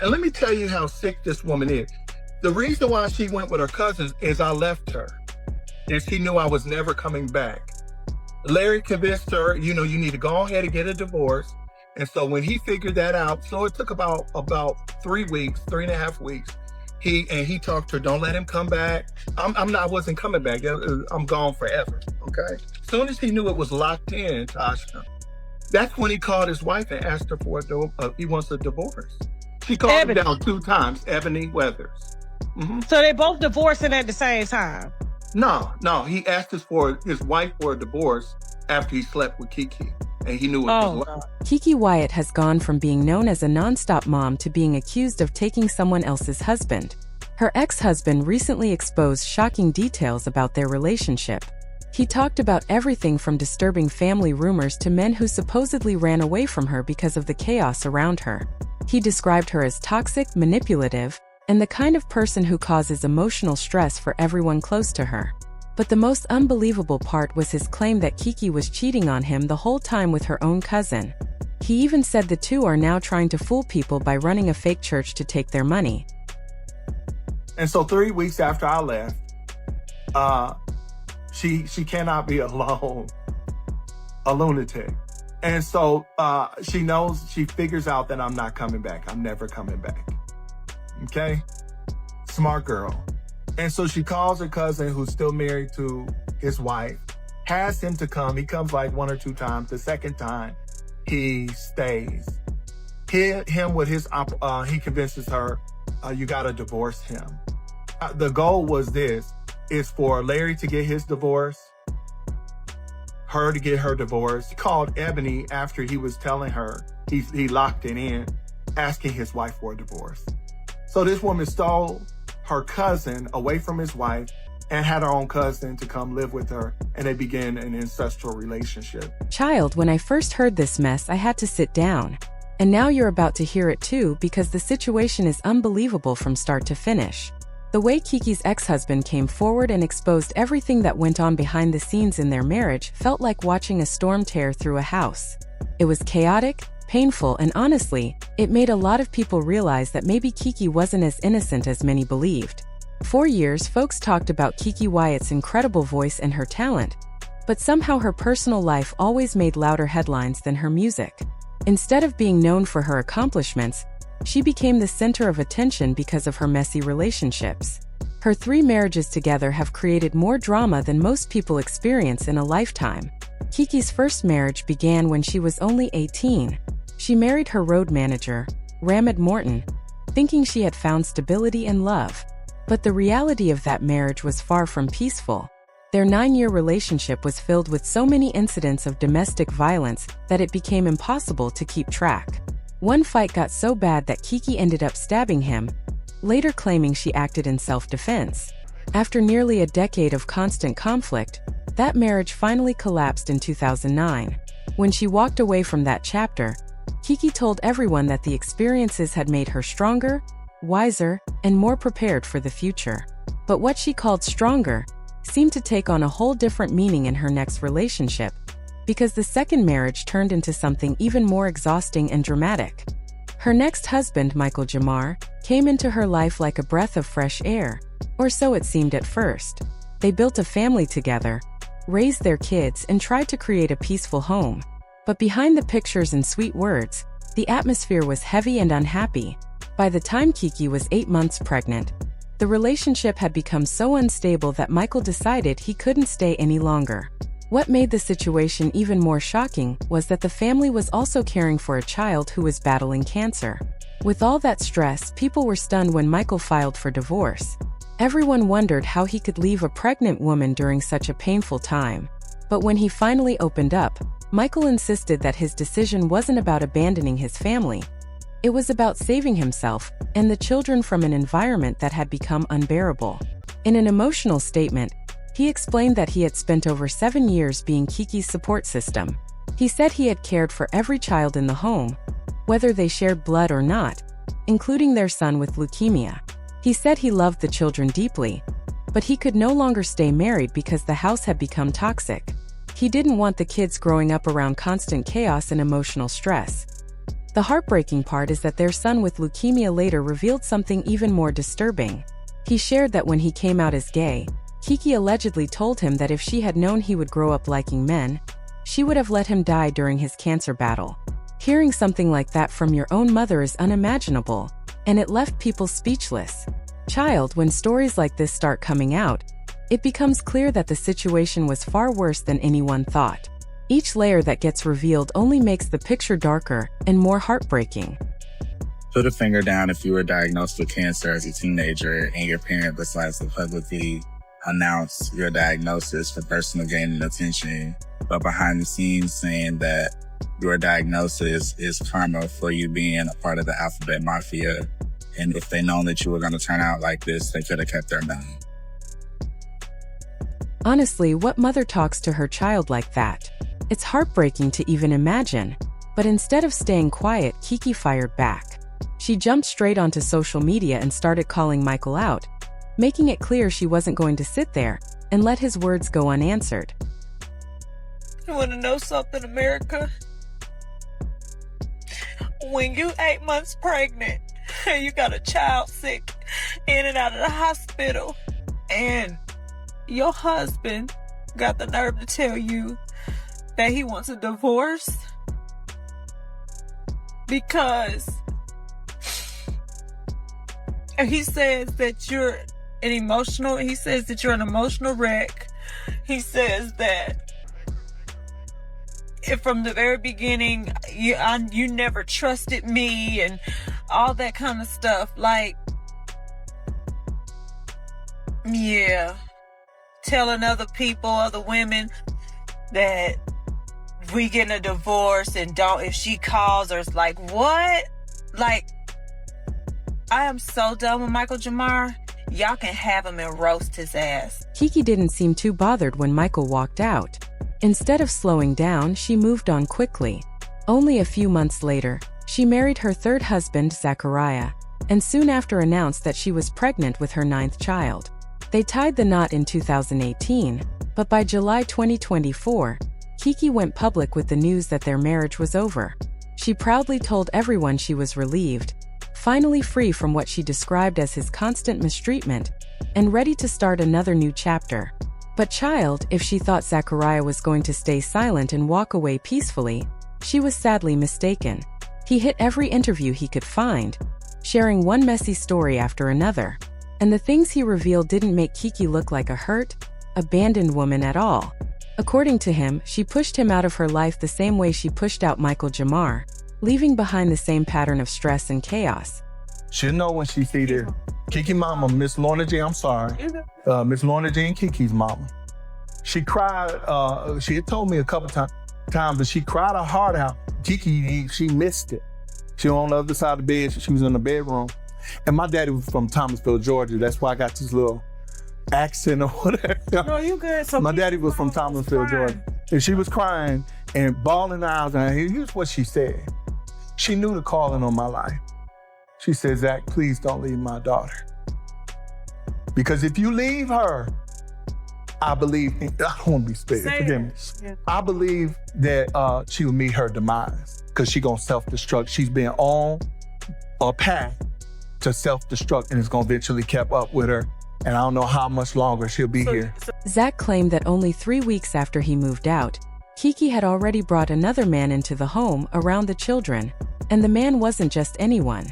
And let me tell you how sick this woman is. The reason why she went with her cousins is I left her. And she knew I was never coming back. Larry convinced her, you need to go ahead and get a divorce. And so when he figured that out, so it took about 3 weeks, 3.5 weeks. He talked to her, don't let him come back. I wasn't coming back. I'm gone forever. Okay. As soon as he knew it was locked in, Tasha, that's when he called his wife and asked her for he wants a divorce. She called him down 2 times, Ebony Weathers. Mm-hmm. So they both divorcing at the same time? No. He asked his wife for a divorce after he slept with Keke. And he knew it was locked. Keke Wyatt has gone from being known as a nonstop mom to being accused of taking someone else's husband. Her ex-husband recently exposed shocking details about their relationship. He talked about everything from disturbing family rumors to men who supposedly ran away from her because of the chaos around her. He described her as toxic, manipulative, and the kind of person who causes emotional stress for everyone close to her. But the most unbelievable part was his claim that Keke was cheating on him the whole time with her own cousin. He even said the two are now trying to fool people by running a fake church to take their money. And so 3 weeks after I left, she cannot be alone, a lunatic. And so she figures out that I'm not coming back. I'm never coming back. Okay? Smart girl. And so she calls her cousin, who's still married to his wife, has him to come. He comes like 1 or 2 times. The second time, he stays. He convinces her, you got to divorce him. The goal was is for Larry to get his divorce, her to get her divorce. He called Ebony after he was telling her, he locked it in, asking his wife for a divorce. So this woman stole her cousin away from his wife and had her own cousin to come live with her, and they began an ancestral relationship. Child, when I first heard this mess, I had to sit down. And now you're about to hear it too, because the situation is unbelievable from start to finish. The way Keke's ex-husband came forward and exposed everything that went on behind the scenes in their marriage felt like watching a storm tear through a house. It was chaotic, painful, and honestly, it made a lot of people realize that maybe Keke wasn't as innocent as many believed. For years, folks talked about Keke Wyatt's incredible voice and her talent, but somehow her personal life always made louder headlines than her music. Instead of being known for her accomplishments, she became the center of attention because of her messy relationships. Her 3 marriages together have created more drama than most people experience in a lifetime. Keke's first marriage began when she was only 18. She married her road manager, Ramad Morton, thinking she had found stability and love. But the reality of that marriage was far from peaceful. Their 9-year relationship was filled with so many incidents of domestic violence that it became impossible to keep track. One fight got so bad that Keke ended up stabbing him, later claiming she acted in self-defense. After nearly a decade of constant conflict, that marriage finally collapsed in 2009. When she walked away from that chapter, Keke told everyone that the experiences had made her stronger, wiser, and more prepared for the future. But what she called stronger seemed to take on a whole different meaning in her next relationship, because the second marriage turned into something even more exhausting and dramatic. Her next husband, Michael Jamar, came into her life like a breath of fresh air, or so it seemed at first. They built a family together, raised their kids, and tried to create a peaceful home. But behind the pictures and sweet words, the atmosphere was heavy and unhappy. By the time Keke was 8 months pregnant, the relationship had become so unstable that Michael decided he couldn't stay any longer. What made the situation even more shocking was that the family was also caring for a child who was battling cancer. With all that stress, people were stunned when Michael filed for divorce. Everyone wondered how he could leave a pregnant woman during such a painful time. But when he finally opened up, Michael insisted that his decision wasn't about abandoning his family. It was about saving himself and the children from an environment that had become unbearable. In an emotional statement, he explained that he had spent over 7 years being Keke's support system. He said he had cared for every child in the home, whether they shared blood or not, including their son with leukemia. He said he loved the children deeply, but he could no longer stay married because the house had become toxic. He didn't want the kids growing up around constant chaos and emotional stress. The heartbreaking part is that their son with leukemia later revealed something even more disturbing. He shared that when he came out as gay, Keke allegedly told him that if she had known he would grow up liking men, she would have let him die during his cancer battle. Hearing something like that from your own mother is unimaginable, and it left people speechless. When stories like this start coming out, it becomes clear that the situation was far worse than anyone thought. Each layer that gets revealed only makes the picture darker and more heartbreaking. Put a finger down if you were diagnosed with cancer as a teenager and your parent decides to publicly announce your diagnosis for personal gain and attention, but behind the scenes saying that your diagnosis is karma for you being a part of the alphabet mafia. And if they known that you were going to turn out like this, they could have kept their name. Honestly, what mother talks to her child like that? It's heartbreaking to even imagine. But instead of staying quiet, Keke fired back. She jumped straight onto social media and started calling Michael out, making it clear she wasn't going to sit there and let his words go unanswered. You want to know something, America? When you 8 months pregnant and you got a child sick in and out of the hospital, and your husband got the nerve to tell you that he wants a divorce because he says that you're an emotional wreck. He says that if from the very beginning you never trusted me and all that kind of stuff. Like, yeah, telling other people, other women that we getting a divorce and if she calls or it's like, what? Like, I am so done with Michael Jamar. Y'all can have him and roast his ass. Keke didn't seem too bothered when Michael walked out. Instead of slowing down, she moved on quickly. Only a few months later, she married her third husband, Zachariah, and soon after announced that she was pregnant with her 9th child. They tied the knot in 2018, but by July 2024, Keke went public with the news that their marriage was over. She proudly told everyone she was relieved, finally free from what she described as his constant mistreatment, and ready to start another new chapter. But if she thought Zachariah was going to stay silent and walk away peacefully, she was sadly mistaken. He hit every interview he could find, sharing one messy story after another. And the things he revealed didn't make Keke look like a hurt, abandoned woman at all. According to him, she pushed him out of her life the same way she pushed out Michael Jamar, leaving behind the same pattern of stress and chaos. She'll know when she see this. Keke mama, Miss Lorna G, I'm sorry. Miss Lorna G and Keke's mama. She cried, she had told me a couple times, but she cried her heart out. Keke, she missed it. She was on the other side of the bed, she was in the bedroom. And my daddy was from Thomasville, Georgia. That's why I got this little accent or whatever. No, you good. So my daddy was from Thomasville, Georgia. And she was crying and bawling her eyes. And here's what she said. She knew the calling on my life. She said, Zach, please don't leave my daughter. Because if you leave her, I believe, I don't want to be spit, forgive me. Yeah. I believe that she will meet her demise because she's going to self-destruct. She's been on a path to self-destruct and it's going to eventually catch up with her. And I don't know how much longer she'll be here. Zach claimed that only 3 weeks after he moved out, Keke had already brought another man into the home around the children. And the man wasn't just anyone.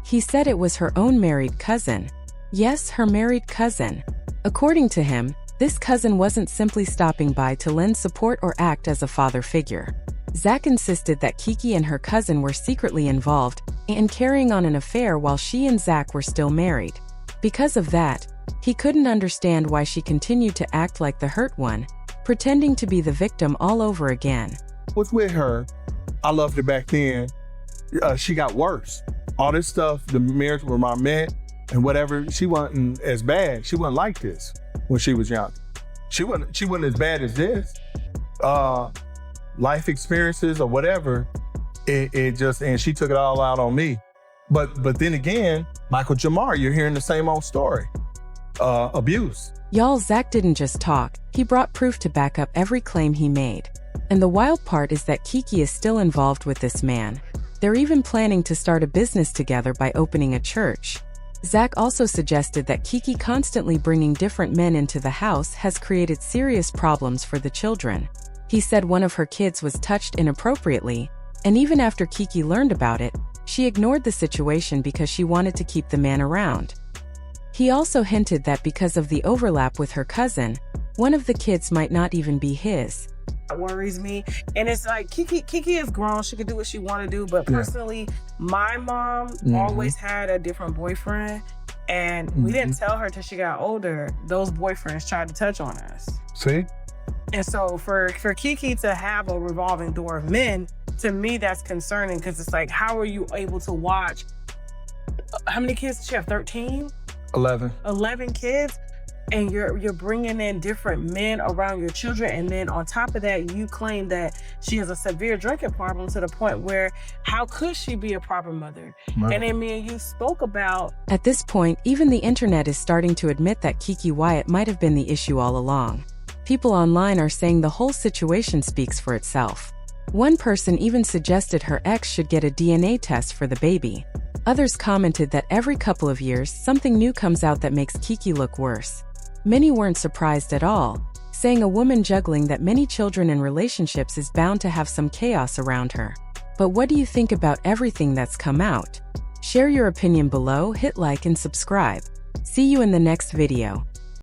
He said it was her own married cousin. Yes, her married cousin. According to him, this cousin wasn't simply stopping by to lend support or act as a father figure. Zach insisted that Keke and her cousin were secretly involved and carrying on an affair while she and Zach were still married. Because of that, he couldn't understand why she continued to act like the hurt one, pretending to be the victim all over again. What's with her? I loved her back then. She got worse. All this stuff, the marriage with my man and whatever, she wasn't as bad. She wasn't like this when she was young. She wasn't as bad as this. Life experiences or whatever, and she took it all out on me. But then again, Michael Jamar, you're hearing the same old story. Abuse. Y'all, Zach didn't just talk. He brought proof to back up every claim he made. And the wild part is that Keke is still involved with this man. They're even planning to start a business together by opening a church. Zach also suggested that Keke constantly bringing different men into the house has created serious problems for the children. He said one of her kids was touched inappropriately, and even after Keke learned about it, she ignored the situation because she wanted to keep the man around. He also hinted that because of the overlap with her cousin, one of the kids might not even be his. That worries me. And it's like Keke is grown. She can do what she want to do. But personally, my mom always had a different boyfriend. And we didn't tell her till she got older. Those boyfriends tried to touch on us. See? And so for Keke to have a revolving door of men, to me, that's concerning because it's like, how are you able to watch? How many kids did she have? 13? 11. 11 kids? And you're bringing in different men around your children. And then on top of that, you claim that she has a severe drinking problem to the point where how could she be a proper mother? Right. And then me and you spoke about... At this point, even the internet is starting to admit that Keke Wyatt might have been the issue all along. People online are saying the whole situation speaks for itself. One person even suggested her ex should get a DNA test for the baby. Others commented that every couple of years, something new comes out that makes Keke look worse. Many weren't surprised at all, saying a woman juggling that many children in relationships is bound to have some chaos around her. But what do you think about everything that's come out? Share your opinion below, hit like and subscribe. See you in the next video.